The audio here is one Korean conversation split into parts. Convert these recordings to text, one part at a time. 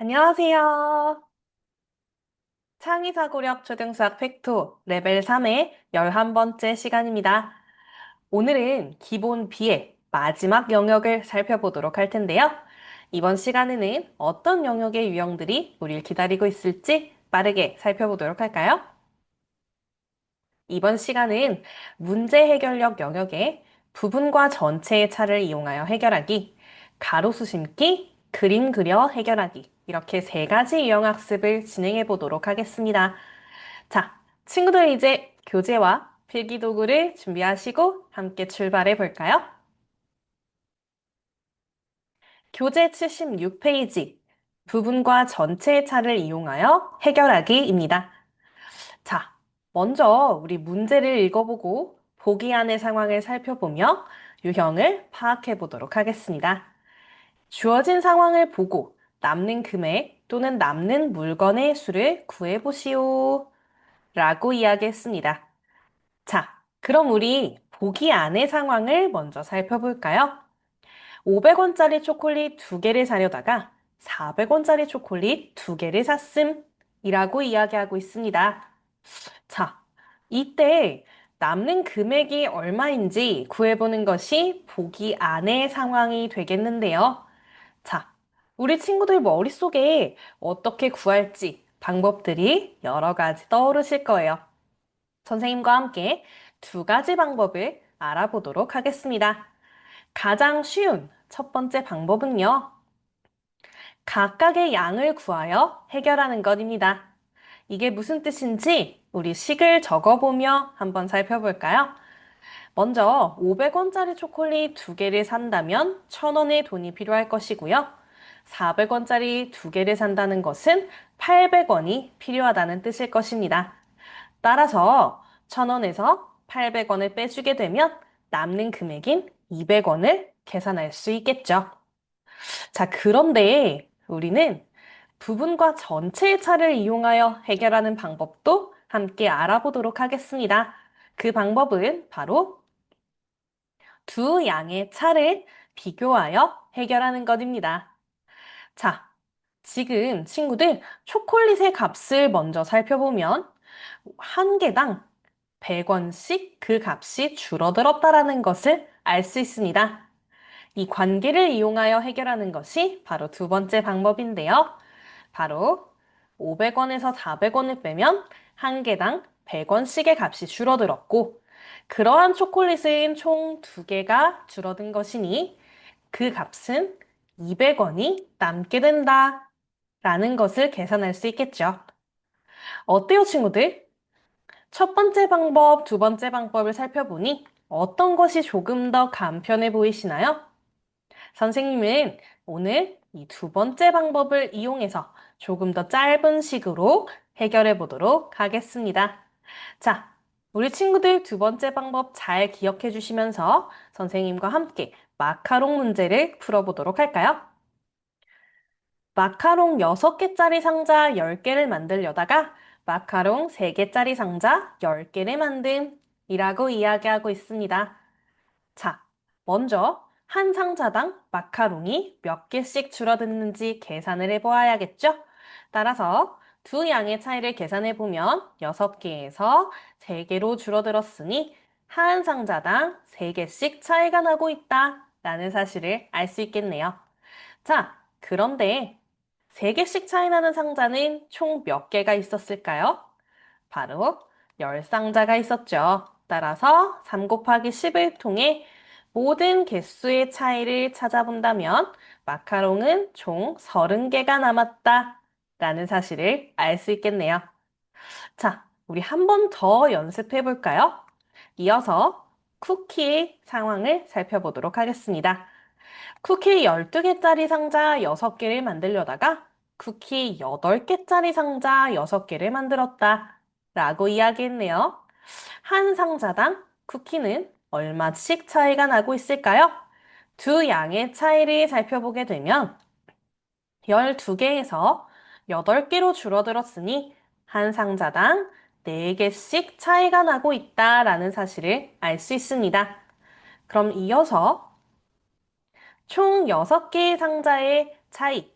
안녕하세요. 창의사고력 초등수학 팩토 레벨 3의 11번째 시간입니다. 오늘은 기본 B의 마지막 영역을 살펴보도록 할 텐데요. 이번 시간에는 어떤 영역의 유형들이 우리를 기다리고 있을지 빠르게 살펴보도록 할까요? 이번 시간은 문제 해결력 영역의 부분과 전체의 차를 이용하여 해결하기, 가로수 심기, 그림 그려 해결하기, 이렇게 세 가지 유형 학습을 진행해 보도록 하겠습니다. 자, 친구들 이제 교재와 필기도구를 준비하시고 함께 출발해 볼까요? 교재 76페이지, 부분과 전체의 차를 이용하여 해결하기입니다. 자, 먼저 우리 문제를 읽어보고 보기 안의 상황을 살펴보며 유형을 파악해 보도록 하겠습니다. 주어진 상황을 보고 남는 금액 또는 남는 물건의 수를 구해보시오. 라고 이야기했습니다. 자, 그럼 우리 보기 안의 상황을 먼저 살펴볼까요? 500원짜리 초콜릿 두개를 사려다가 400원짜리 초콜릿 두개를 샀음. 이라고 이야기하고 있습니다. 자, 이때 남는 금액이 얼마인지 구해보는 것이 보기 안의 상황이 되겠는데요. 자, 우리 친구들 머릿속에 어떻게 구할지 방법들이 여러 가지 떠오르실 거예요. 선생님과 함께 두 가지 방법을 알아보도록 하겠습니다. 가장 쉬운 첫 번째 방법은요. 각각의 양을 구하여 해결하는 것입니다. 이게 무슨 뜻인지 우리 식을 적어보며 한번 살펴볼까요? 먼저 500원짜리 초콜릿 두개를 산다면 1000원의 돈이 필요할 것이고요. 400원짜리 두개를 산다는 것은 800원이 필요하다는 뜻일 것입니다. 따라서 1000원에서 800원을 빼주게 되면 남는 금액인 200원을 계산할 수 있겠죠. 자, 그런데 우리는 부분과 전체의 차를 이용하여 해결하는 방법도 함께 알아보도록 하겠습니다. 그 방법은 바로 두 양의 차를 비교하여 해결하는 것입니다. 자, 지금 친구들 초콜릿의 값을 먼저 살펴보면 한 개당 100원씩 그 값이 줄어들었다라는 것을 알 수 있습니다. 이 관계를 이용하여 해결하는 것이 바로 두 번째 방법인데요. 바로 500원에서 400원을 빼면 한 개당 100원씩의 값이 줄어들었고, 그러한 초콜릿은 총 두 개가 줄어든 것이니 그 값은 200원이 남게 된다. 라는 것을 계산할 수 있겠죠. 어때요, 친구들? 첫 번째 방법, 두 번째 방법을 살펴보니 어떤 것이 조금 더 간편해 보이시나요? 선생님은 오늘 이 두 번째 방법을 이용해서 조금 더 짧은 식으로 해결해 보도록 하겠습니다. 자, 우리 친구들 두 번째 방법 잘 기억해 주시면서 선생님과 함께 마카롱 문제를 풀어보도록 할까요? 마카롱 6개짜리 상자 10개를 만들려다가 마카롱 3개짜리 상자 10개를 만듦 이라고 이야기하고 있습니다. 자, 먼저 한 상자당 마카롱이 몇 개씩 줄어드는지 계산을 해보아야겠죠? 따라서 두 양의 차이를 계산해 보면 6개에서 3개로 줄어들었으니 한 상자당 3개씩 차이가 나고 있다 라는 사실을 알 수 있겠네요. 자, 그런데 3개씩 차이 나는 상자는 총 몇 개가 있었을까요? 바로 10상자가 있었죠. 따라서 3 곱하기 10을 통해 모든 개수의 차이를 찾아본다면 마카롱은 총 30개가 남았다 라는 사실을 알 수 있겠네요. 자, 우리 한 번 더 연습해 볼까요? 이어서 쿠키의 상황을 살펴보도록 하겠습니다. 쿠키 12개짜리 상자 6개를 만들려다가 쿠키 8개짜리 상자 6개를 만들었다 라고 이야기했네요. 한 상자당 쿠키는 얼마씩 차이가 나고 있을까요? 두 양의 차이를 살펴보게 되면 12개에서 8개로 줄어들었으니 한 상자당 4개씩 차이가 나고 있다라는 사실을 알 수 있습니다. 그럼 이어서 총 6개의 상자의 차이,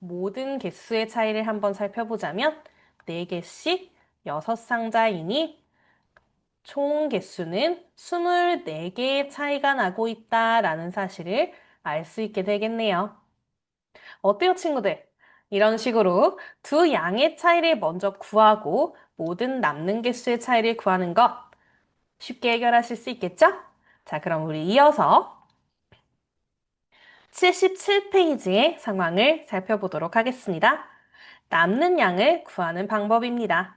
모든 개수의 차이를 한번 살펴보자면 4개씩 6상자이니 총 개수는 24개의 차이가 나고 있다라는 사실을 알 수 있게 되겠네요. 어때요, 친구들? 이런 식으로 두 양의 차이를 먼저 구하고 모든 남는 개수의 차이를 구하는 것 쉽게 해결하실 수 있겠죠? 자, 그럼 우리 이어서 77페이지의 상황을 살펴보도록 하겠습니다. 남는 양을 구하는 방법입니다.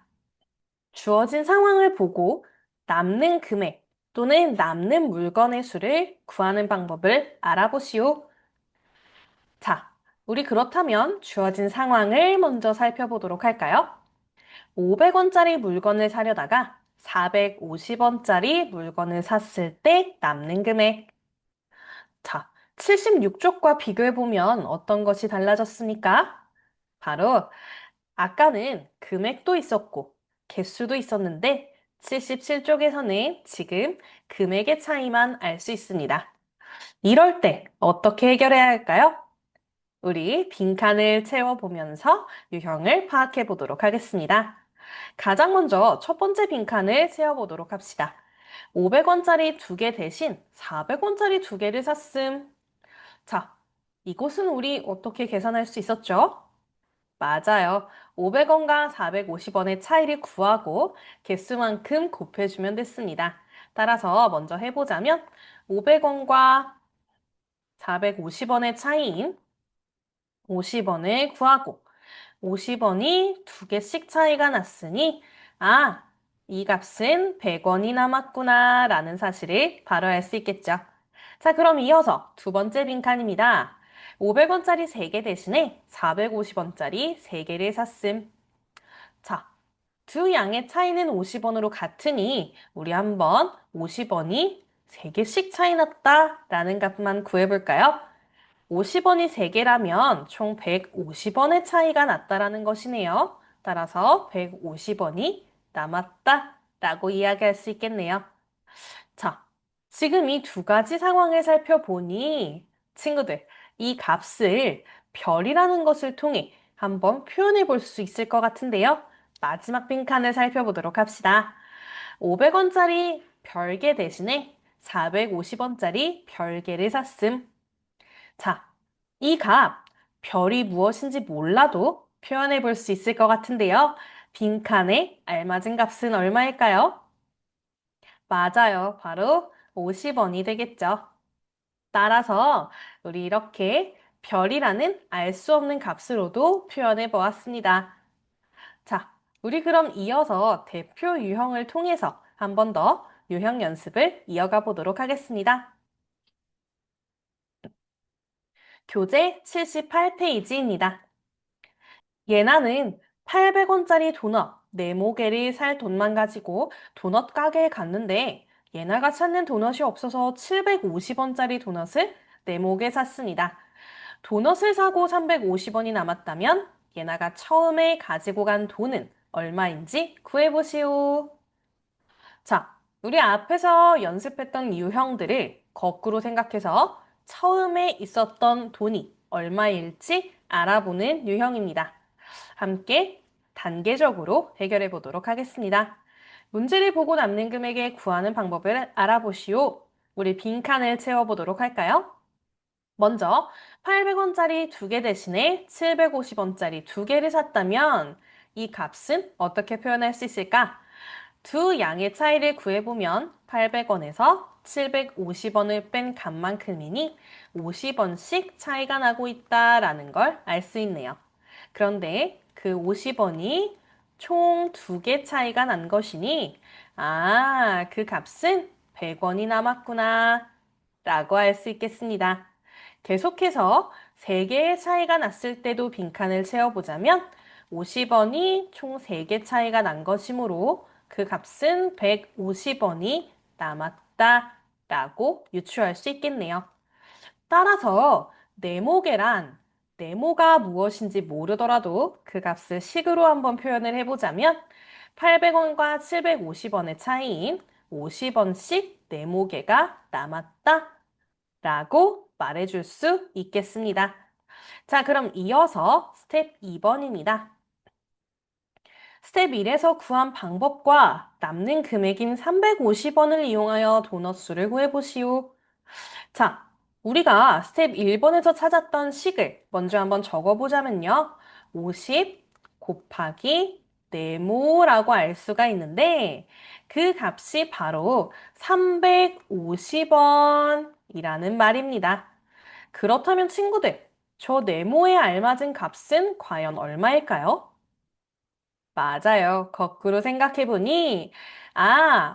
주어진 상황을 보고 남는 금액 또는 남는 물건의 수를 구하는 방법을 알아보시오. 자, 우리 그렇다면 주어진 상황을 먼저 살펴보도록 할까요? 500원짜리 물건을 사려다가 450원짜리 물건을 샀을 때 남는 금액. 자, 76쪽과 비교해보면 어떤 것이 달라졌습니까? 바로 아까는 금액도 있었고 개수도 있었는데 77쪽에서는 지금 금액의 차이만 알 수 있습니다. 이럴 때 어떻게 해결해야 할까요? 우리 빈칸을 채워보면서 유형을 파악해 보도록 하겠습니다. 가장 먼저 첫 번째 빈칸을 채워보도록 합시다. 500원짜리 2개 대신 400원짜리 2개를 샀음. 자, 이곳은 우리 어떻게 계산할 수 있었죠? 맞아요. 500원과 450원의 차이를 구하고 개수만큼 곱해주면 됐습니다. 따라서 먼저 해보자면 500원과 450원의 차이인 50원을 구하고 50원이 2개씩 차이가 났으니 이 값은 100원이 남았구나 라는 사실을 바로 알 수 있겠죠. 자, 그럼 이어서 두 번째 빈칸입니다. 500원짜리 3개 대신에 450원짜리 3개를 샀음. 자, 두 양의 차이는 50원으로 같으니 우리 한번 50원이 3개씩 차이 났다 라는 값만 구해볼까요? 50원이 3개라면 총 150원의 차이가 났다라는 것이네요. 따라서 150원이 남았다 라고 이야기할 수 있겠네요. 자, 지금 이 두 가지 상황을 살펴보니 친구들, 이 값을 별이라는 것을 통해 한번 표현해 볼 수 있을 것 같은데요. 마지막 빈칸을 살펴보도록 합시다. 500원짜리 별개 대신에 450원짜리 별개를 샀음. 자, 이 값, 별이 무엇인지 몰라도 표현해 볼 수 있을 것 같은데요. 빈칸에 알맞은 값은 얼마일까요? 맞아요. 바로 50원이 되겠죠. 따라서 우리 이렇게 별이라는 알 수 없는 값으로도 표현해 보았습니다. 자, 우리 그럼 이어서 대표 유형을 통해서 한 번 더 유형 연습을 이어가 보도록 하겠습니다. 교재 78페이지입니다. 예나는 800원짜리 도넛 4모개를 살 돈만 가지고 도넛 가게에 갔는데 예나가 찾는 도넛이 없어서 750원짜리 도넛을 4모개 샀습니다. 도넛을 사고 350원이 남았다면 예나가 처음에 가지고 간 돈은 얼마인지 구해보시오. 자, 우리 앞에서 연습했던 유형들을 거꾸로 생각해서 처음에 있었던 돈이 얼마일지 알아보는 유형입니다. 함께 단계적으로 해결해 보도록 하겠습니다. 문제를 보고 남는 금액에 구하는 방법을 알아보시오. 우리 빈칸을 채워보도록 할까요? 먼저 800원짜리 2개 대신에 750원짜리 2개를 샀다면 이 값은 어떻게 표현할 수 있을까? 두 양의 차이를 구해보면 800원에서 750원을 뺀 값만큼이니 50원씩 차이가 나고 있다라는 걸 알 수 있네요. 그런데 그 50원이 총 2개 차이가 난 것이니 그 값은 100원이 남았구나 라고 할 수 있겠습니다. 계속해서 3개의 차이가 났을 때도 빈칸을 채워보자면 50원이 총 3개 차이가 난 것이므로 그 값은 150원이 남았다 라고 유추할 수 있겠네요. 따라서 네모계란, 네모가 무엇인지 모르더라도 그 값을 식으로 한번 표현을 해보자면 800원과 750원의 차이인 50원씩 네모계가 남았다 라고 말해줄 수 있겠습니다. 자, 그럼 이어서 스텝 2번입니다. 스텝 1에서 구한 방법과 남는 금액인 350원을 이용하여 도넛 수를 구해보시오. 자, 우리가 스텝 1번에서 찾았던 식을 먼저 한번 적어보자면요. 50 곱하기 네모라고 알 수가 있는데 그 값이 바로 350원이라는 말입니다. 그렇다면 친구들, 저 네모에 알맞은 값은 과연 얼마일까요? 맞아요. 거꾸로 생각해보니,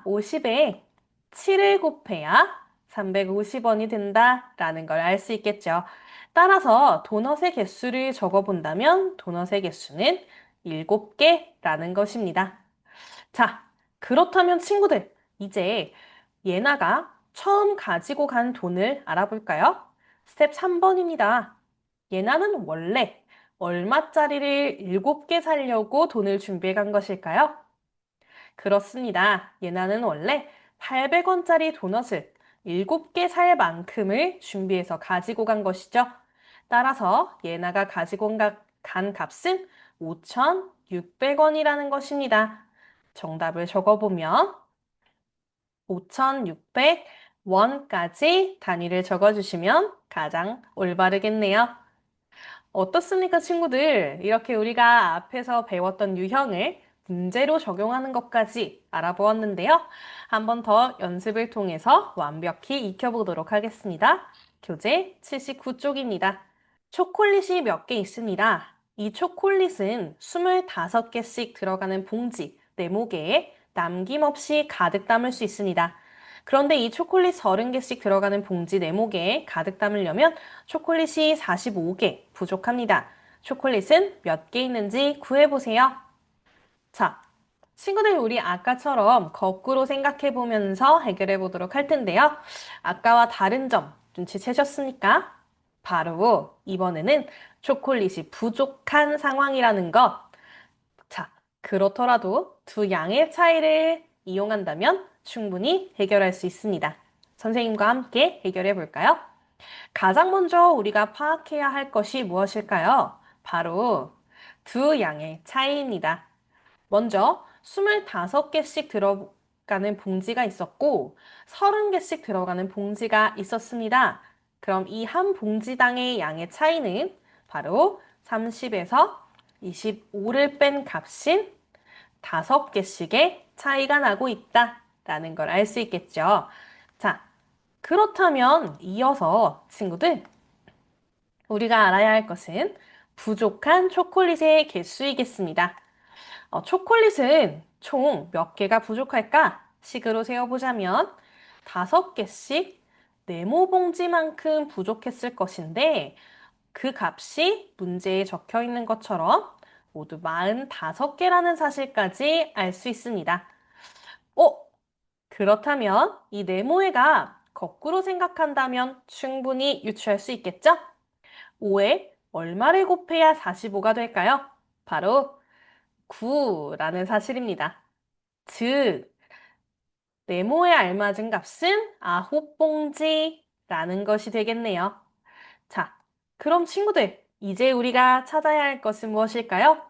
50에 7을 곱해야 350원이 된다라는 걸 알 수 있겠죠. 따라서 도넛의 개수를 적어본다면 도넛의 개수는 7개라는 것입니다. 자, 그렇다면 친구들, 이제 예나가 처음 가지고 간 돈을 알아볼까요? 스텝 3번입니다. 예나는 원래 얼마짜리를 7개 사려고 돈을 준비해 간 것일까요? 그렇습니다. 예나는 원래 800원짜리 도넛을 7개 살 만큼을 준비해서 가지고 간 것이죠. 따라서 예나가 가지고 간 값은 5,600원이라는 것입니다. 정답을 적어보면 5,600원까지 단위를 적어주시면 가장 올바르겠네요. 어떻습니까, 친구들? 이렇게 우리가 앞에서 배웠던 유형을 문제로 적용하는 것까지 알아보았는데요. 한 번 더 연습을 통해서 완벽히 익혀보도록 하겠습니다. 교재 79쪽입니다. 초콜릿이 몇 개 있습니다. 이 초콜릿은 25개씩 들어가는 봉지, 네모개에 남김없이 가득 담을 수 있습니다. 그런데 이 초콜릿 30개씩 들어가는 봉지 네모개에 가득 담으려면 초콜릿이 45개 부족합니다. 초콜릿은 몇 개 있는지 구해보세요. 자, 친구들 우리 아까처럼 거꾸로 생각해 보면서 해결해 보도록 할 텐데요. 아까와 다른 점 눈치채셨습니까? 바로 이번에는 초콜릿이 부족한 상황이라는 것. 자, 그렇더라도 두 양의 차이를 이용한다면 충분히 해결할 수 있습니다. 선생님과 함께 해결해 볼까요? 가장 먼저 우리가 파악해야 할 것이 무엇일까요? 바로 두 양의 차이입니다. 먼저 25개씩 들어가는 봉지가 있었고 30개씩 들어가는 봉지가 있었습니다. 그럼 이 한 봉지당의 양의 차이는 바로 30에서 25를 뺀 값인 5개씩의 차이가 나고 있다라는 걸 알 수 있겠죠. 자, 그렇다면 이어서 친구들 우리가 알아야 할 것은 부족한 초콜릿의 개수이겠습니다. 초콜릿은 총 몇 개가 부족할까? 식으로 세어보자면 5개씩 네모 봉지만큼 부족했을 것인데 그 값이 문제에 적혀 있는 것처럼 모두 45개라는 사실까지 알 수 있습니다. 어? 그렇다면 이 네모의가 거꾸로 생각한다면 충분히 유추할 수 있겠죠? 5에 얼마를 곱해야 45가 될까요? 바로 9라는 사실입니다. 즉, 네모에 알맞은 값은 9봉지라는 것이 되겠네요. 자, 그럼 친구들, 이제 우리가 찾아야 할 것은 무엇일까요?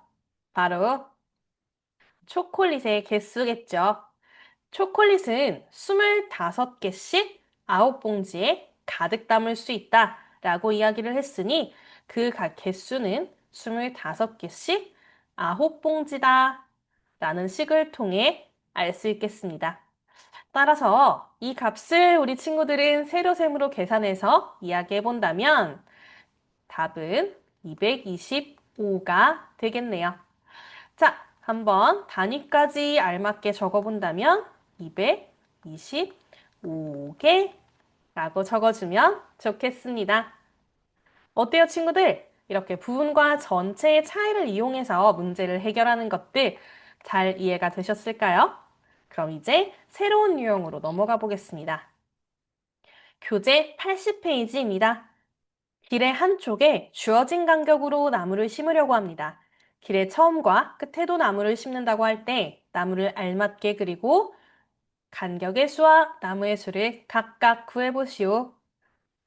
바로 초콜릿의 개수겠죠. 초콜릿은 25개씩 9봉지에 가득 담을 수 있다라고 이야기를 했으니 그 개수는 25개씩 9봉지다 라는 식을 통해 알 수 있겠습니다. 따라서 이 값을 우리 친구들은 세로셈으로 계산해서 이야기해 본다면 답은 225가 되겠네요. 자, 한번 단위까지 알맞게 적어본다면 225개라고 적어주면 좋겠습니다. 어때요, 친구들? 이렇게 부분과 전체의 차이를 이용해서 문제를 해결하는 것들 잘 이해가 되셨을까요? 그럼 이제 새로운 유형으로 넘어가 보겠습니다. 교재 80페이지입니다. 길의 한쪽에 주어진 간격으로 나무를 심으려고 합니다. 길의 처음과 끝에도 나무를 심는다고 할 때 나무를 알맞게 그리고 간격의 수와 나무의 수를 각각 구해보시오.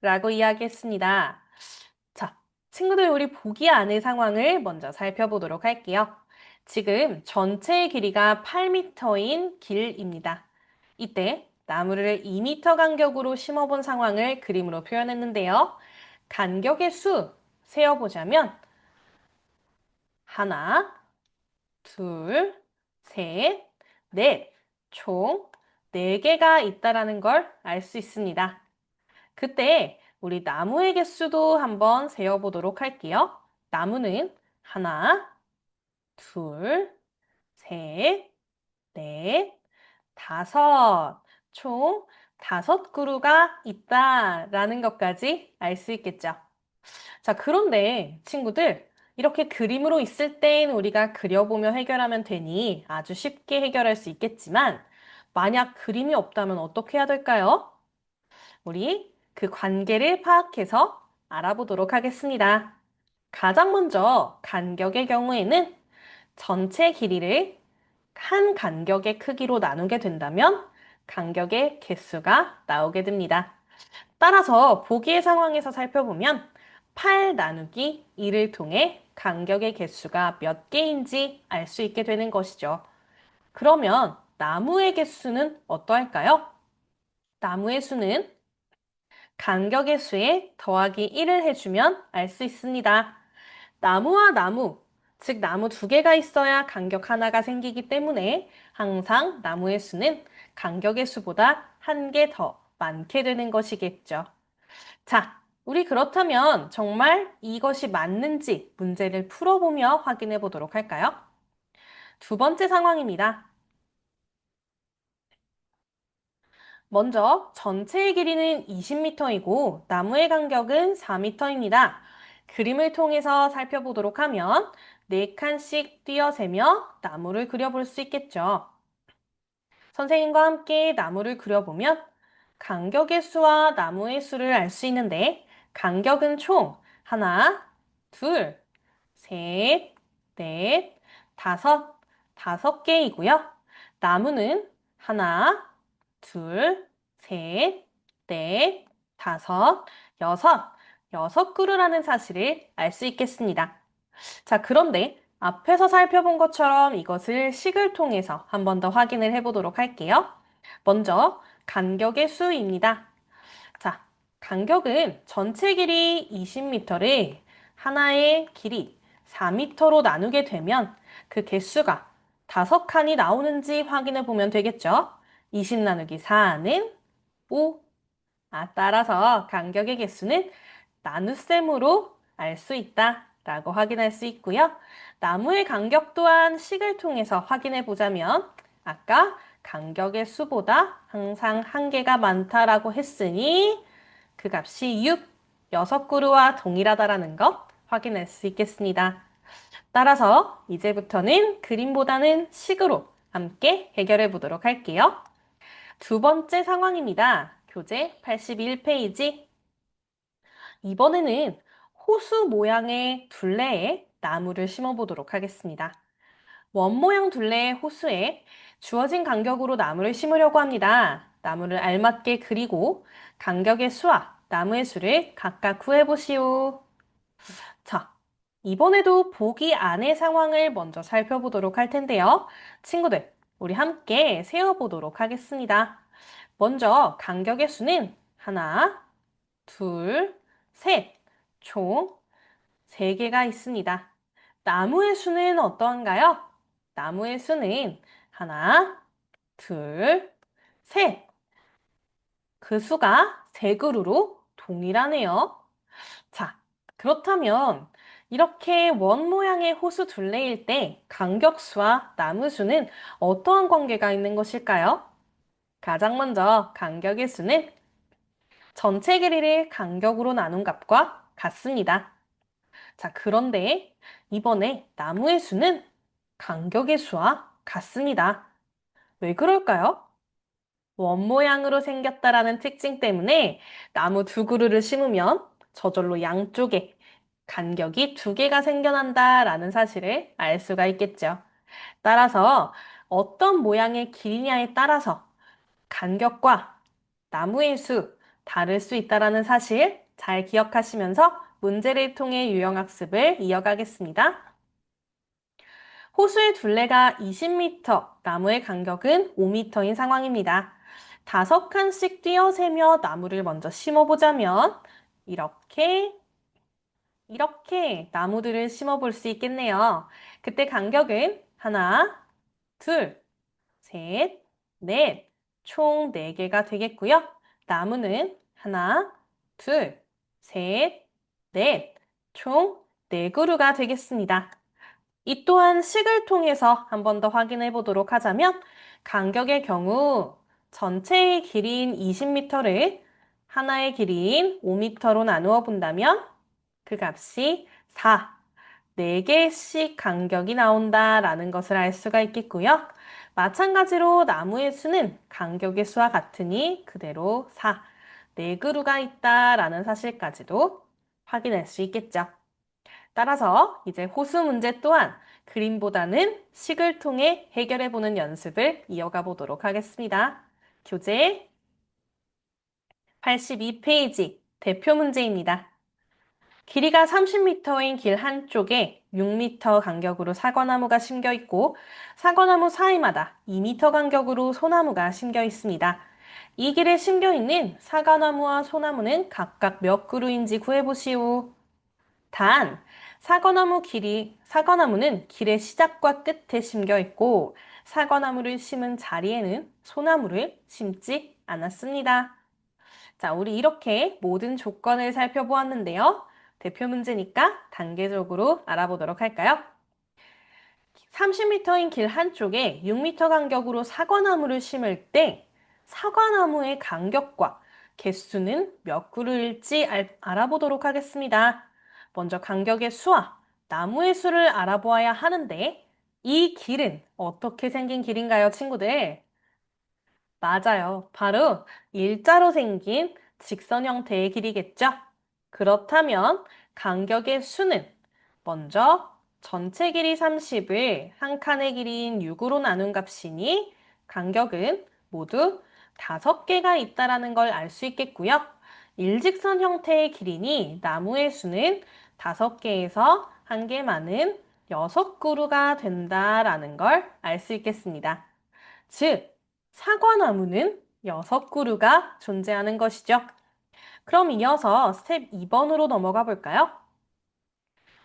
라고 이야기했습니다. 자, 친구들, 우리 보기 안의 상황을 먼저 살펴보도록 할게요. 지금 전체 길이가 8m인 길입니다. 이때 나무를 2m 간격으로 심어본 상황을 그림으로 표현했는데요. 간격의 수 세어보자면 하나, 둘, 셋, 넷, 총 4개가 있다라는 걸 알 수 있습니다. 그때 우리 나무의 개수도 한번 세어보도록 할게요. 나무는 하나, 둘, 셋, 넷, 다섯, 총 5그루가 있다라는 것까지 알 수 있겠죠. 자, 그런데 친구들, 이렇게 그림으로 있을 땐 우리가 그려보며 해결하면 되니 아주 쉽게 해결할 수 있겠지만, 만약 그림이 없다면 어떻게 해야 될까요? 우리 그 관계를 파악해서 알아보도록 하겠습니다. 가장 먼저 간격의 경우에는 전체 길이를 한 간격의 크기로 나누게 된다면 간격의 개수가 나오게 됩니다. 따라서 보기의 상황에서 살펴보면 8 나누기 2를 통해 간격의 개수가 몇 개인지 알 수 있게 되는 것이죠. 그러면 나무의 개수는 어떠할까요? 나무의 수는 간격의 수에 더하기 1을 해주면 알 수 있습니다. 나무와 나무, 즉 나무 2개가 있어야 간격 하나가 생기기 때문에 항상 나무의 수는 간격의 수보다 1개 더 많게 되는 것이겠죠. 자, 우리 그렇다면 정말 이것이 맞는지 문제를 풀어보며 확인해 보도록 할까요? 두 번째 상황입니다. 먼저 전체의 길이는 20m이고 나무의 간격은 4m입니다. 그림을 통해서 살펴보도록 하면 4칸씩 띄어세며 나무를 그려볼 수 있겠죠. 선생님과 함께 나무를 그려보면 간격의 수와 나무의 수를 알 수 있는데 간격은 총 하나, 둘, 셋, 넷, 다섯 개이고요. 나무는 하나, 둘, 셋, 넷, 다섯, 여섯 그루라는 사실을 알 수 있겠습니다. 자, 그런데 앞에서 살펴본 것처럼 이것을 식을 통해서 한 번 더 확인을 해보도록 할게요. 먼저 간격의 수입니다. 자, 간격은 전체 길이 20m를 하나의 길이 4m로 나누게 되면 그 개수가 5칸이 나오는지 확인해 보면 되겠죠? 20 나누기 4는 5. 따라서 간격의 개수는 나눗셈으로 알 수 있다라고 확인할 수 있고요. 나무의 간격 또한 식을 통해서 확인해 보자면 아까 간격의 수보다 항상 1개가 많다라고 했으니 그 값이 6, 6그루와 동일하다라는 것 확인할 수 있겠습니다. 따라서 이제부터는 그림보다는 식으로 함께 해결해 보도록 할게요. 두 번째 상황입니다. 교재 81페이지. 이번에는 호수 모양의 둘레에 나무를 심어보도록 하겠습니다. 원 모양 둘레의 호수에 주어진 간격으로 나무를 심으려고 합니다. 나무를 알맞게 그리고 간격의 수와 나무의 수를 각각 구해보시오. 자, 이번에도 보기 안의 상황을 먼저 살펴보도록 할 텐데요. 친구들, 우리 함께 세어보도록 하겠습니다. 먼저 간격의 수는 하나, 둘, 셋, 총 3개가 있습니다. 나무의 수는 어떠한가요? 나무의 수는 하나, 둘, 셋. 그 수가 3그루로 동일하네요. 자, 그렇다면 이렇게 원 모양의 호수 둘레일 때 간격수와 나무 수는 어떠한 관계가 있는 것일까요? 가장 먼저 간격의 수는 전체 길이를 간격으로 나눈 값과 같습니다. 자, 그런데 이번에 나무의 수는 간격의 수와 같습니다. 왜 그럴까요? 원 모양으로 생겼다라는 특징 때문에 나무 2그루를 심으면 저절로 양쪽에 간격이 2개가 생겨난다라는 사실을 알 수가 있겠죠. 따라서 어떤 모양의 길이냐에 따라서 간격과 나무의 수 다를 수 있다라는 사실 잘 기억하시면서 문제를 통해 유형학습을 이어가겠습니다. 호수의 둘레가 20m, 나무의 간격은 5m인 상황입니다. 5칸씩 뛰어세며 나무를 먼저 심어보자면 이렇게 나무들을 심어볼 수 있겠네요. 그때 간격은 하나, 둘, 셋, 넷, 총 4개가 되겠고요. 나무는 하나, 둘, 셋, 넷, 총 4그루가 되겠습니다. 이 또한 식을 통해서 한 번 더 확인해 보도록 하자면 간격의 경우 전체의 길이인 20m를 하나의 길이인 5m로 나누어 본다면 그 값이 4, 4개씩 간격이 나온다라는 것을 알 수가 있겠고요. 마찬가지로 나무의 수는 간격의 수와 같으니 그대로 4, 4그루가 있다라는 사실까지도 확인할 수 있겠죠. 따라서 이제 호수 문제 또한 그림보다는 식을 통해 해결해보는 연습을 이어가 보도록 하겠습니다. 교재 82페이지 대표 문제입니다. 길이가 30m인 길 한쪽에 6m 간격으로 사과나무가 심겨 있고 사과나무 사이마다 2m 간격으로 소나무가 심겨 있습니다. 이 길에 심겨 있는 사과나무와 소나무는 각각 몇 그루인지 구해보시오. 단, 사과나무는 길의 시작과 끝에 심겨 있고, 사과나무를 심은 자리에는 소나무를 심지 않았습니다. 자, 우리 이렇게 모든 조건을 살펴보았는데요. 대표 문제니까 단계적으로 알아보도록 할까요? 30m인 길 한쪽에 6m 간격으로 사과나무를 심을 때 사과나무의 간격과 개수는 몇 그루일지 알아보도록 하겠습니다. 먼저 간격의 수와 나무의 수를 알아보아야 하는데 이 길은 어떻게 생긴 길인가요, 친구들? 맞아요. 바로 일자로 생긴 직선 형태의 길이겠죠? 그렇다면 간격의 수는 먼저 전체 길이 30을 한 칸의 길이인 6으로 나눈 값이니 간격은 모두 5개가 있다라는 걸 알 수 있겠고요. 일직선 형태의 길이니 나무의 수는 5개에서 한 개 많은 6그루가 된다라는 걸 알 수 있겠습니다. 즉, 사과나무는 6그루가 존재하는 것이죠. 그럼 이어서 스텝 2번으로 넘어가 볼까요?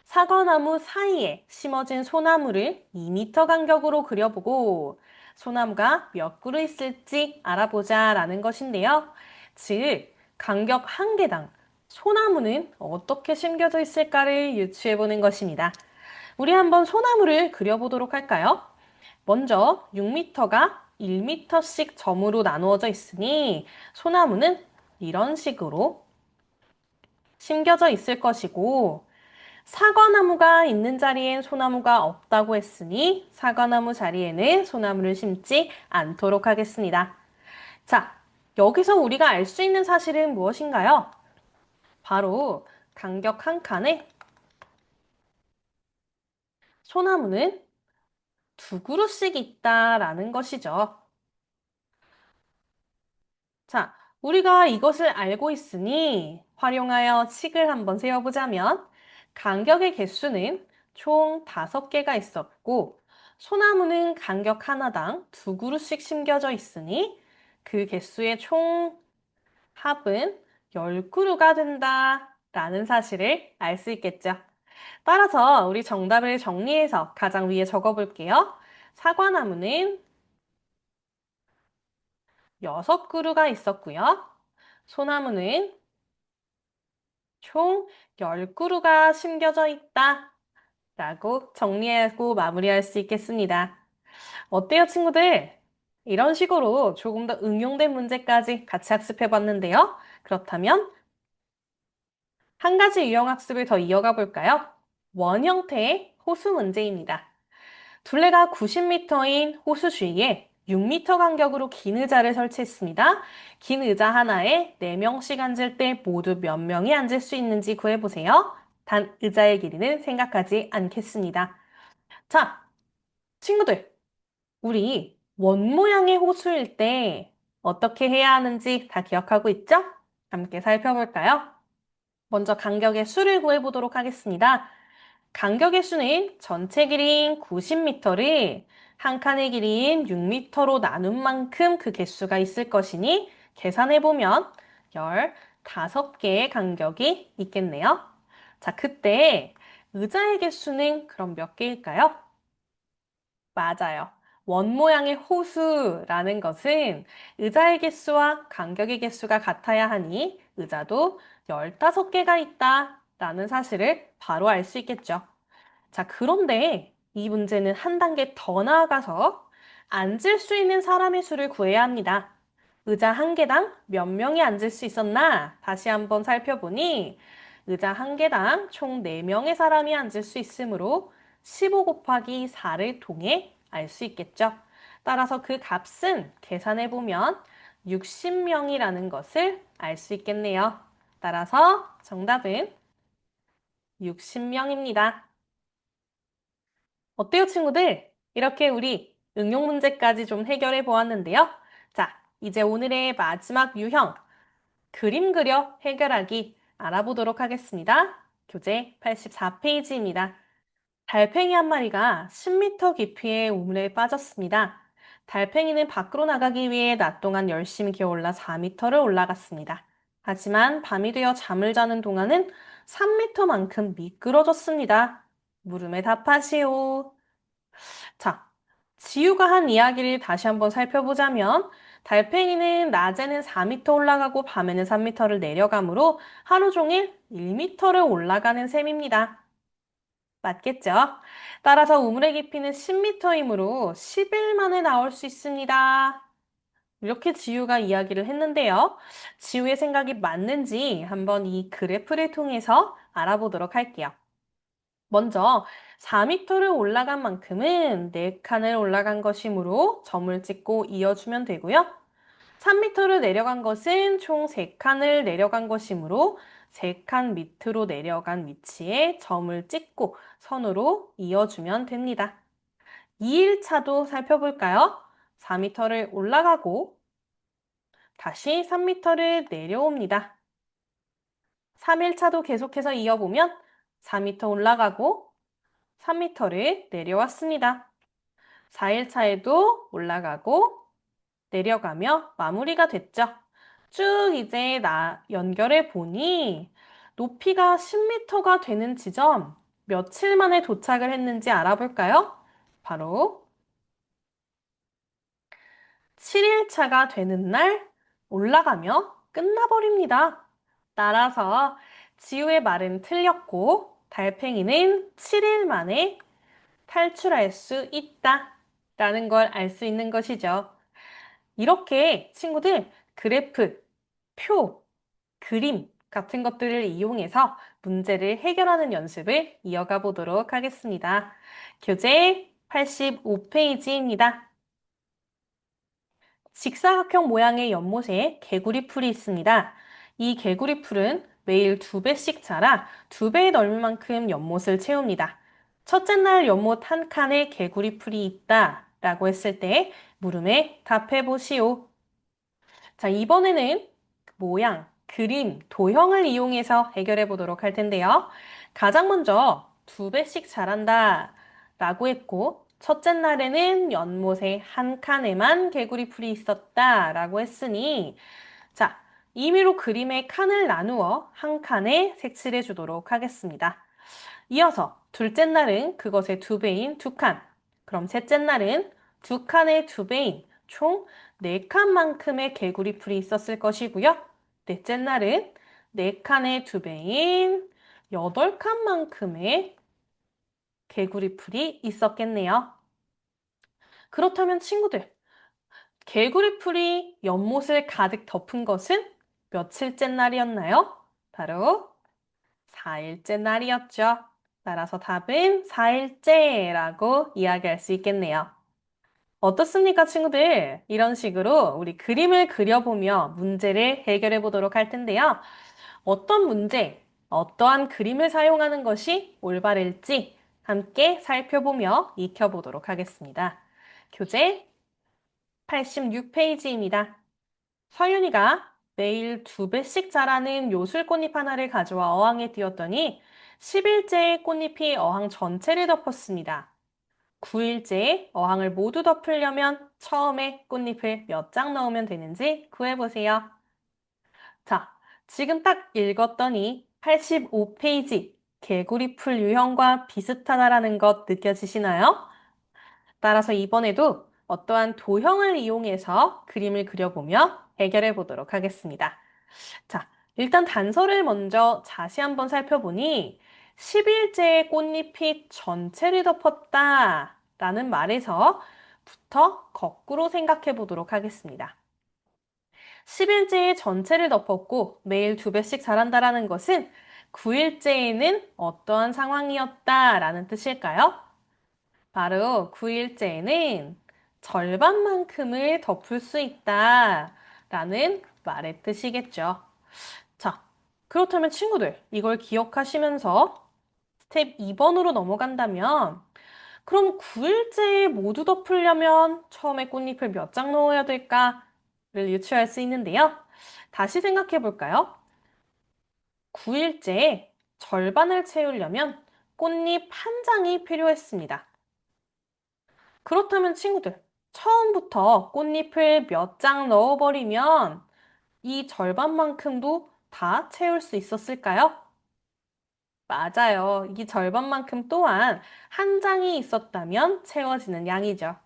사과나무 사이에 심어진 소나무를 2m 간격으로 그려보고 소나무가 몇 그루 있을지 알아보자라는 것인데요. 즉, 간격 한 개당 소나무는 어떻게 심겨져 있을까를 유추해보는 것입니다. 우리 한번 소나무를 그려보도록 할까요? 먼저 6m가 1m씩 점으로 나누어져 있으니 소나무는 이런 식으로 심겨져 있을 것이고 사과나무가 있는 자리엔 소나무가 없다고 했으니 사과나무 자리에는 소나무를 심지 않도록 하겠습니다. 자, 여기서 우리가 알 수 있는 사실은 무엇인가요? 바로 간격 한 칸에 소나무는 2그루씩 있다라는 것이죠. 자, 우리가 이것을 알고 있으니 활용하여 칙을 한번 세워보자면 간격의 개수는 총 5개가 있었고 소나무는 간격 하나당 2그루씩 심겨져 있으니 그 개수의 총 합은 10그루가 된다라는 사실을 알 수 있겠죠. 따라서 우리 정답을 정리해서 가장 위에 적어볼게요. 사과나무는 6그루가 있었고요. 소나무는 총 10그루가 심겨져 있다 라고 정리하고 마무리할 수 있겠습니다. 어때요, 친구들? 이런 식으로 조금 더 응용된 문제까지 같이 학습해 봤는데요. 그렇다면 한 가지 유형 학습을 더 이어가 볼까요? 원 형태의 호수 문제입니다. 둘레가 90m인 호수 주위에 6m 간격으로 긴 의자를 설치했습니다. 긴 의자 하나에 4명씩 앉을 때 모두 몇 명이 앉을 수 있는지 구해보세요. 단 의자의 길이는 생각하지 않겠습니다. 자, 친구들, 우리 원 모양의 호수일 때 어떻게 해야 하는지 다 기억하고 있죠? 함께 살펴볼까요? 먼저 간격의 수를 구해보도록 하겠습니다. 간격의 수는 전체 길이인 90m를 한 칸의 길이인 6m로 나눈 만큼 그 개수가 있을 것이니 계산해보면 15개의 간격이 있겠네요. 자, 그때 의자의 개수는 그럼 몇 개일까요? 맞아요. 원 모양의 호수라는 것은 의자의 개수와 간격의 개수가 같아야 하니 의자도 15개가 있다라는 사실을 바로 알 수 있겠죠. 자, 그런데 이 문제는 한 단계 더 나아가서 앉을 수 있는 사람의 수를 구해야 합니다. 의자 한 개당 몇 명이 앉을 수 있었나? 다시 한번 살펴보니 의자 한 개당 총 4명의 사람이 앉을 수 있으므로 15 곱하기 4를 통해 알 수 있겠죠. 따라서 그 값은 계산해보면 60명이라는 것을 알 수 있겠네요. 따라서 정답은 60명입니다. 어때요, 친구들? 이렇게 우리 응용 문제까지 좀 해결해 보았는데요. 자, 이제 오늘의 마지막 유형, 그림 그려 해결하기 알아보도록 하겠습니다. 교재 84페이지입니다. 달팽이 한 마리가 10m 깊이의 우물에 빠졌습니다. 달팽이는 밖으로 나가기 위해 낮 동안 열심히 기어올라 4m를 올라갔습니다. 하지만 밤이 되어 잠을 자는 동안은 3m만큼 미끄러졌습니다. 물음에 답하시오. 자, 지우가 한 이야기를 다시 한번 살펴보자면 달팽이는 낮에는 4m 올라가고 밤에는 3m를 내려가므로 하루 종일 1m를 올라가는 셈입니다. 맞겠죠? 따라서 우물의 깊이는 10m이므로 10일 만에 나올 수 있습니다. 이렇게 지우가 이야기를 했는데요. 지우의 생각이 맞는지 한번 이 그래프를 통해서 알아보도록 할게요. 먼저 4m를 올라간 만큼은 4칸을 올라간 것이므로 점을 찍고 이어주면 되고요. 3m를 내려간 것은 총 3칸을 내려간 것이므로 3칸 밑으로 내려간 위치에 점을 찍고 선으로 이어주면 됩니다. 2일차도 살펴볼까요? 4m를 올라가고 다시 3m를 내려옵니다. 3일차도 계속해서 이어보면 4m 올라가고 3m를 내려왔습니다. 4일차에도 올라가고 내려가며 마무리가 됐죠. 쭉 이제 연결해 보니 높이가 10m가 되는 지점 며칠 만에 도착을 했는지 알아볼까요? 바로 7일차가 되는 날 올라가며 끝나버립니다. 따라서 지우의 말은 틀렸고 달팽이는 7일 만에 탈출할 수 있다 라는 걸 알 수 있는 것이죠. 이렇게 친구들 그래프, 표, 그림 같은 것들을 이용해서 문제를 해결하는 연습을 이어가 보도록 하겠습니다. 교재 85페이지입니다. 직사각형 모양의 연못에 개구리 풀이 있습니다. 이 개구리 풀은 매일 2배씩 자라 2배의 넓이만큼 연못을 채웁니다. 첫째 날 연못 한 칸에 개구리 풀이 있다 라고 했을 때 물음에 답해 보시오. 자, 이번에는 모양, 그림, 도형을 이용해서 해결해 보도록 할 텐데요. 가장 먼저 2배씩 자란다 라고 했고, 첫째 날에는 연못의 한 칸에만 개구리 풀이 있었다 라고 했으니, 자, 임의로 그림의 칸을 나누어 한 칸에 색칠해 주도록 하겠습니다. 이어서 둘째 날은 그것의 2배인 2칸, 그럼 셋째 날은 2칸의 2배인 총 4칸만큼의 개구리 풀이 있었을 것이고요. 넷째 날은 4칸의 2배인 8칸만큼의 개구리 풀이 있었겠네요. 그렇다면 친구들, 개구리 풀이 연못을 가득 덮은 것은 며칠째 날이었나요? 바로 4일째 날이었죠. 따라서 답은 4일째라고 이야기할 수 있겠네요. 어떻습니까, 친구들? 이런 식으로 우리 그림을 그려보며 문제를 해결해 보도록 할 텐데요. 어떤 문제, 어떠한 그림을 사용하는 것이 올바를지 함께 살펴보며 익혀보도록 하겠습니다. 교재 86페이지입니다. 서윤이가 매일 2배씩 자라는 요술꽃잎 하나를 가져와 어항에 띄웠더니 10일째의 꽃잎이 어항 전체를 덮었습니다. 9일째에 어항을 모두 덮으려면 처음에 꽃잎을 몇 장 넣으면 되는지 구해보세요. 자, 지금 딱 읽었더니 85페이지 개구리 풀 유형과 비슷하다라는 것 느껴지시나요? 따라서 이번에도 어떠한 도형을 이용해서 그림을 그려보며 해결해 보도록 하겠습니다. 자, 일단 단서를 먼저 다시 한번 살펴보니 10일째의 꽃잎이 전체를 덮었다 라는 말에서부터 거꾸로 생각해 보도록 하겠습니다. 10일째에 전체를 덮었고 매일 2배씩 자란다라는 것은 9일째에는 어떠한 상황이었다라는 뜻일까요? 바로 9일째에는 절반만큼을 덮을 수 있다라는 말의 뜻이겠죠. 자, 그렇다면 친구들, 이걸 기억하시면서 스텝 2번으로 넘어간다면 그럼 9일째에 모두 덮으려면 처음에 꽃잎을 몇 장 넣어야 될까를 유추할 수 있는데요. 다시 생각해 볼까요? 9일째에 절반을 채우려면 꽃잎 한 장이 필요했습니다. 그렇다면 친구들, 처음부터 꽃잎을 몇 장 넣어버리면 이 절반만큼도 다 채울 수 있었을까요? 맞아요. 이 절반만큼 또한 한 장이 있었다면 채워지는 양이죠.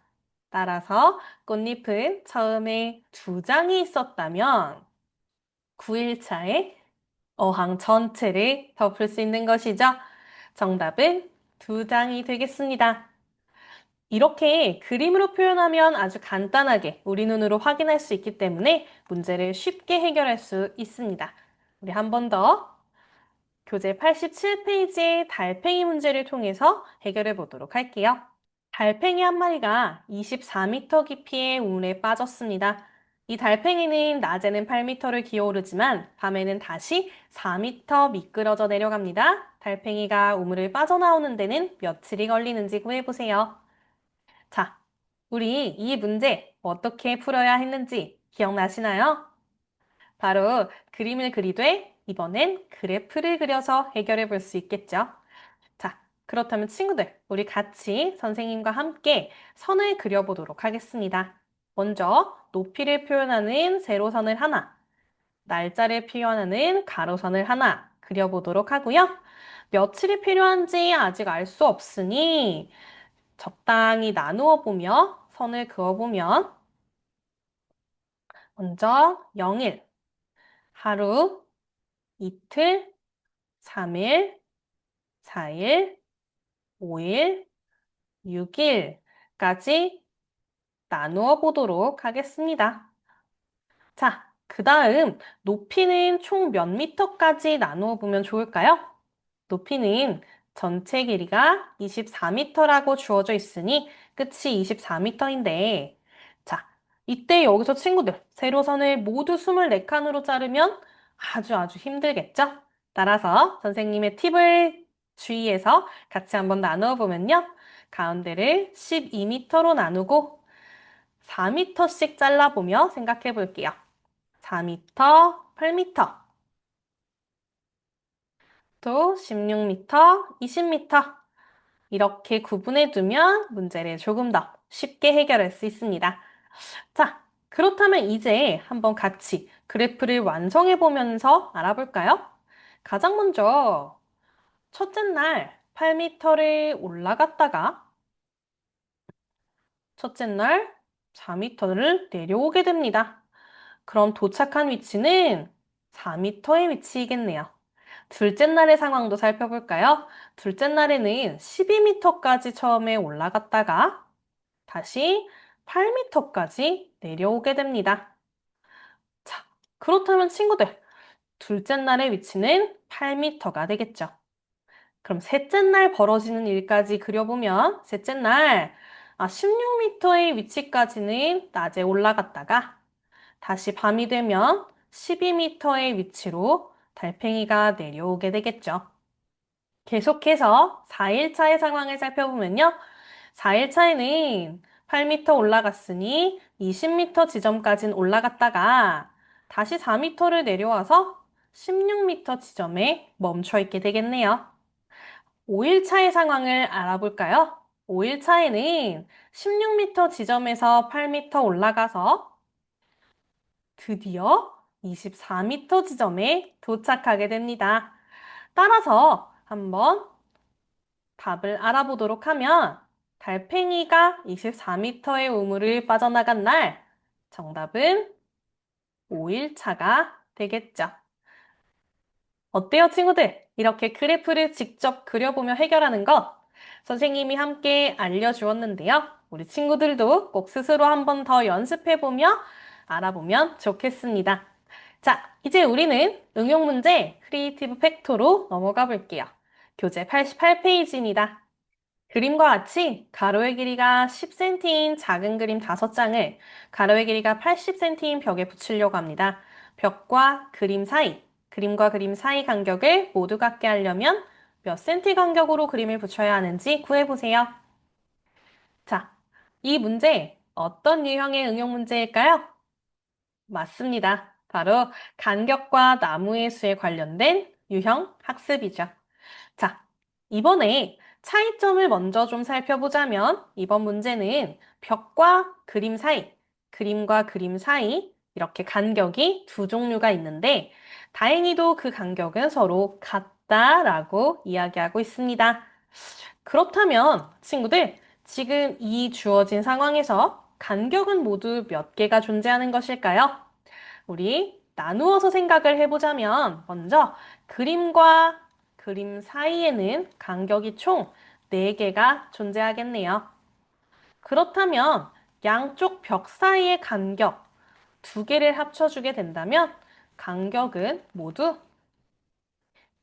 따라서 꽃잎은 처음에 2장이 있었다면 9일차에 어항 전체를 덮을 수 있는 것이죠. 정답은 2장이 되겠습니다. 이렇게 그림으로 표현하면 아주 간단하게 우리 눈으로 확인할 수 있기 때문에 문제를 쉽게 해결할 수 있습니다. 우리 한 번 더 교재 87페이지의 달팽이 문제를 통해서 해결해 보도록 할게요. 달팽이 한 마리가 24m 깊이의 우물에 빠졌습니다. 이 달팽이는 낮에는 8m를 기어오르지만 밤에는 다시 4m 미끄러져 내려갑니다. 달팽이가 우물을 빠져나오는 데는 며칠이 걸리는지 구해보세요. 자, 우리 이 문제 어떻게 풀어야 했는지 기억나시나요? 바로 그림을 그리되 이번엔 그래프를 그려서 해결해 볼 수 있겠죠. 자, 그렇다면 친구들, 우리 같이 선생님과 함께 선을 그려보도록 하겠습니다. 먼저 높이를 표현하는 세로선을 하나, 날짜를 표현하는 가로선을 하나 그려보도록 하고요. 며칠이 필요한지 아직 알 수 없으니 적당히 나누어 보며 선을 그어보면 먼저 0일, 하루, 이틀, 3일, 4일, 5일, 6일까지 나누어 보도록 하겠습니다. 자, 그 다음 높이는 총 몇 미터까지 나누어 보면 좋을까요? 높이는 전체 길이가 24m라고 주어져 있으니 끝이 24m인데 자, 이때 여기서 친구들 세로선을 모두 24칸으로 자르면 아주 힘들겠죠? 따라서 선생님의 팁을 주의해서 같이 한번 나누어 보면요. 가운데를 12m로 나누고 4m씩 잘라보며 생각해 볼게요. 4m, 8m, 또 16m, 20m. 이렇게 구분해 두면 문제를 조금 더 쉽게 해결할 수 있습니다. 자, 그렇다면 이제 한번 같이 그래프를 완성해 보면서 알아볼까요? 가장 먼저 첫째 날 8m를 올라갔다가 첫째 날 4m를 내려오게 됩니다. 그럼 도착한 위치는 4m의 위치이겠네요. 둘째 날의 상황도 살펴볼까요? 둘째 날에는 12m까지 처음에 올라갔다가 다시 8m까지 내려오게 됩니다. 자, 그렇다면 친구들, 둘째 날의 위치는 8m가 되겠죠. 그럼 셋째 날 벌어지는 일까지 그려보면 셋째 날 16m의 위치까지는 낮에 올라갔다가 다시 밤이 되면 12m의 위치로 달팽이가 내려오게 되겠죠. 계속해서 4일차의 상황을 살펴보면요. 4일차에는 8m 올라갔으니 20m 지점까지는 올라갔다가 다시 4m를 내려와서 16m 지점에 멈춰 있게 되겠네요. 5일차의 상황을 알아볼까요? 5일차에는 16m 지점에서 8m 올라가서 드디어 24m 지점에 도착하게 됩니다. 따라서 한번 답을 알아보도록 하면 달팽이가 24m의 우물을 빠져나간 날 정답은 5일차가 되겠죠. 어때요, 친구들? 이렇게 그래프를 직접 그려보며 해결하는 것 선생님이 함께 알려주었는데요. 우리 친구들도 꼭 스스로 한 번 더 연습해보며 알아보면 좋겠습니다. 자, 이제 우리는 응용 문제 크리에이티브 팩토로 넘어가 볼게요. 교재 88페이지입니다. 그림과 같이 가로의 길이가 10cm인 작은 그림 5장을 가로의 길이가 80cm인 벽에 붙이려고 합니다. 벽과 그림 사이, 그림과 그림 사이 간격을 모두 같게 하려면 몇 cm 간격으로 그림을 붙여야 하는지 구해보세요. 자, 이 문제 어떤 유형의 응용 문제일까요? 맞습니다. 바로 간격과 나무의 수에 관련된 유형 학습이죠. 자, 이번에 차이점을 먼저 좀 살펴보자면 이번 문제는 벽과 그림 사이, 그림과 그림 사이 이렇게 간격이 두 종류가 있는데 다행히도 그 간격은 서로 같다라고 이야기하고 있습니다. 그렇다면 친구들, 지금 이 주어진 상황에서 간격은 모두 몇 개가 존재하는 것일까요? 우리 나누어서 생각을 해보자면 먼저 그림과 그림 사이에는 간격이 총 4개가 존재하겠네요. 그렇다면 양쪽 벽 사이의 간격 2개를 합쳐주게 된다면 간격은 모두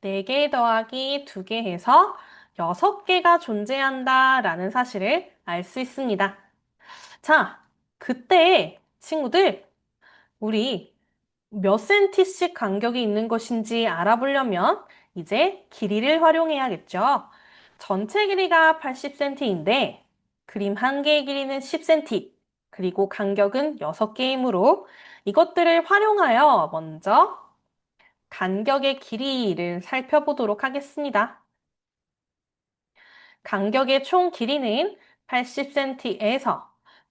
4개 더하기 2개 해서 6개가 존재한다라는 사실을 알 수 있습니다. 자, 그때 친구들, 우리 몇 센티씩 간격이 있는 것인지 알아보려면 이제 길이를 활용해야겠죠. 전체 길이가 80cm인데 그림 한 개의 길이는 10cm, 그리고 간격은 6개이므로 이것들을 활용하여 먼저 간격의 길이를 살펴보도록 하겠습니다. 간격의 총 길이는 80cm에서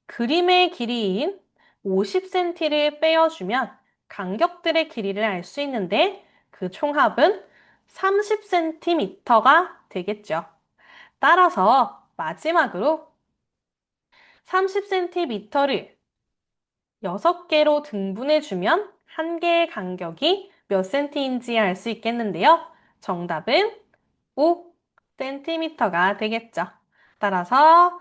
그림의 길이인 50cm를 빼어주면 간격들의 길이를 알 수 있는데 그 총합은 30cm가 되겠죠. 따라서 마지막으로 30cm를 6개로 등분해주면 한 개의 간격이 몇 cm인지 알 수 있겠는데요. 정답은 5cm가 되겠죠. 따라서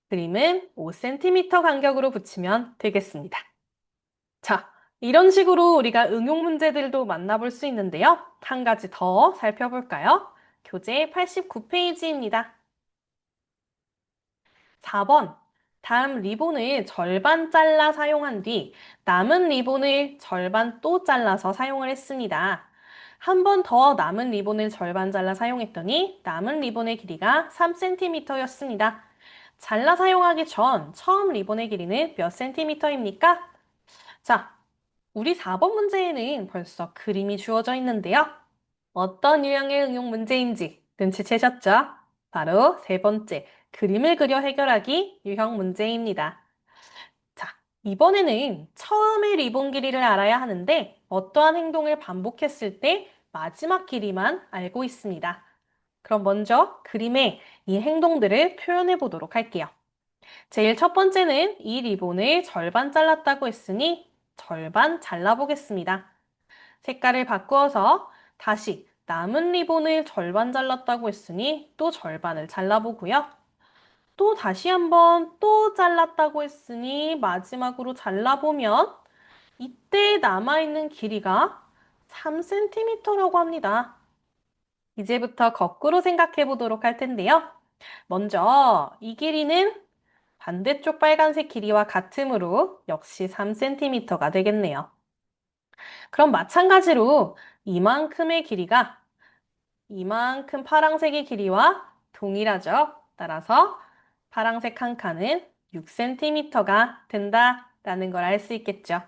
그림은 5cm 간격으로 붙이면 되겠습니다. 자, 이런 식으로 우리가 응용 문제들도 만나볼 수 있는데요. 한 가지 더 살펴볼까요? 교재 89페이지입니다. 4번. 다음 리본을 절반 잘라 사용한 뒤 남은 리본을 절반 또 잘라서 사용을 했습니다. 한 번 더 남은 리본을 절반 잘라 사용했더니 남은 리본의 길이가 3cm였습니다. 잘라 사용하기 전 처음 리본의 길이는 몇 cm입니까? 자, 우리 4번 문제에는 벌써 그림이 주어져 있는데요. 어떤 유형의 응용 문제인지 눈치채셨죠? 바로 세 번째, 그림을 그려 해결하기 유형 문제입니다. 자, 이번에는 처음의 리본 길이를 알아야 하는데 어떠한 행동을 반복했을 때 마지막 길이만 알고 있습니다. 그럼 먼저 그림의 이 행동들을 표현해 보도록 할게요. 제일 첫 번째는 이 리본을 절반 잘랐다고 했으니 절반 잘라보겠습니다. 색깔을 바꾸어서 다시 남은 리본을 절반 잘랐다고 했으니 또 절반을 잘라보고요. 또 다시 한번 또 잘랐다고 했으니 마지막으로 잘라보면 이때 남아있는 길이가 3cm라고 합니다. 이제부터 거꾸로 생각해 보도록 할 텐데요. 먼저 이 길이는 반대쪽 빨간색 길이와 같으므로 역시 3cm가 되겠네요. 그럼 마찬가지로 이만큼의 길이가 이만큼 파란색의 길이와 동일하죠. 따라서 파란색 한 칸은 6cm가 된다라는 걸 알 수 있겠죠.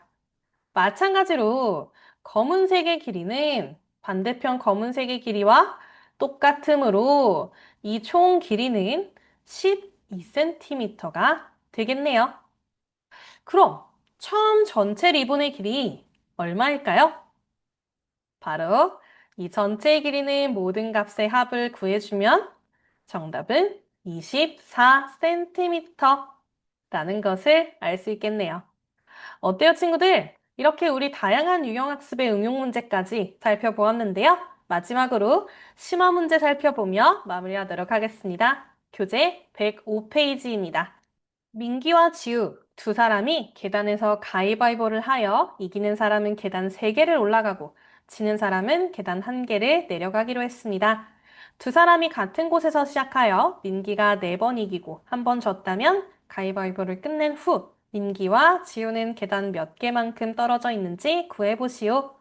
마찬가지로 검은색의 길이는 반대편 검은색의 길이와 똑같으므로 이 총 길이는 12cm가 되겠네요. 그럼 처음 전체 리본의 길이 얼마일까요? 바로 이 전체 길이는 모든 값의 합을 구해주면 정답은 24cm라는 것을 알 수 있겠네요. 어때요, 친구들? 이렇게 우리 다양한 유형학습의 응용 문제까지 살펴보았는데요. 마지막으로 심화 문제 살펴보며 마무리하도록 하겠습니다. 교재 105페이지입니다. 민기와 지우 두 사람이 계단에서 가위바위보를 하여 이기는 사람은 계단 3개를 올라가고 지는 사람은 계단 1개를 내려가기로 했습니다. 두 사람이 같은 곳에서 시작하여 민기가 4번 이기고 1번 졌다면 가위바위보를 끝낸 후 민기와 지우는 계단 몇 개만큼 떨어져 있는지 구해보시오.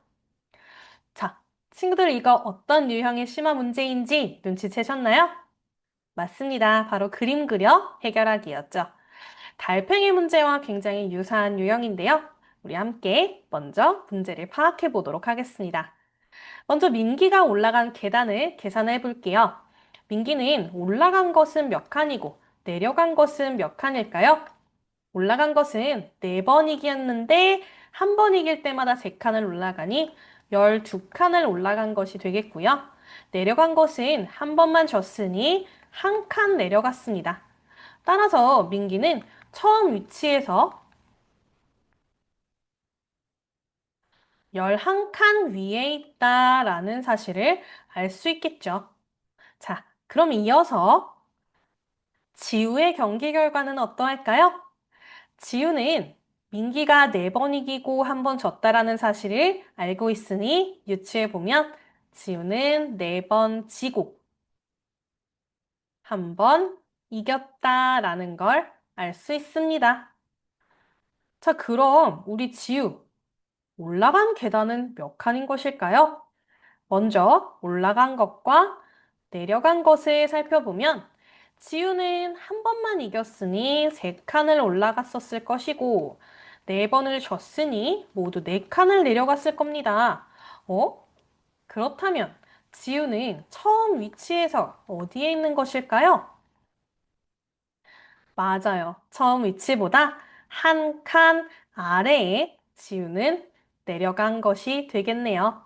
자, 친구들 이거 어떤 유형의 심화 문제인지 눈치채셨나요? 맞습니다. 바로 그림 그려 해결하기였죠. 달팽이 문제와 굉장히 유사한 유형인데요. 우리 함께 먼저 문제를 파악해 보도록 하겠습니다. 먼저 민기가 올라간 계단을 계산해 볼게요. 민기는 올라간 것은 몇 칸이고 내려간 것은 몇 칸일까요? 올라간 것은 4번이기였는데 한 번 이길 때마다 3칸을 올라가니 12칸을 올라간 것이 되겠고요. 내려간 것은 한 번만 졌으니 한 칸 내려갔습니다. 따라서 민기는 처음 위치에서 11칸 위에 있다라는 사실을 알 수 있겠죠. 자, 그럼 이어서 지우의 경기 결과는 어떠할까요? 지우는 민기가 4번 이기고 한 번 졌다라는 사실을 알고 있으니 유추해보면 지우는 4번 지고 한 번 이겼다라는 걸 알 수 있습니다. 자, 그럼 우리 지우 올라간 계단은 몇 칸인 것일까요? 먼저 올라간 것과 내려간 것을 살펴보면 지우는 한 번만 이겼으니 3칸을 올라갔었을 것이고 4번을 졌으니 모두 4칸을 내려갔을 겁니다. 어? 그렇다면 지우는 처음 위치에서 어디에 있는 것일까요? 맞아요. 처음 위치보다 한 칸 아래에 지우는 내려간 것이 되겠네요.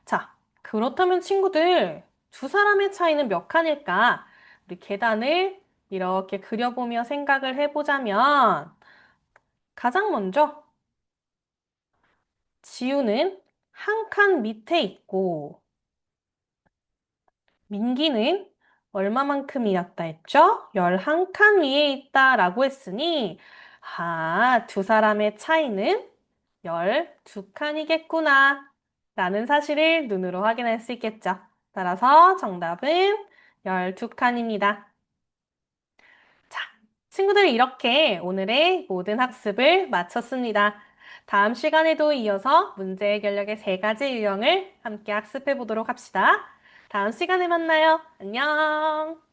자, 그렇다면 친구들, 두 사람의 차이는 몇 칸일까? 우리 계단을 이렇게 그려보며 생각을 해보자면 가장 먼저 지우는 한 칸 밑에 있고 민기는 얼마만큼이었다 했죠? 11칸 위에 있다라고 했으니 두 사람의 차이는 12칸이겠구나 라는 사실을 눈으로 확인할 수 있겠죠. 따라서 정답은 12칸입니다. 자, 친구들 이렇게 오늘의 모든 학습을 마쳤습니다. 다음 시간에도 이어서 문제 해결력의 3가지 유형을 함께 학습해 보도록 합시다. 다음 시간에 만나요. 안녕!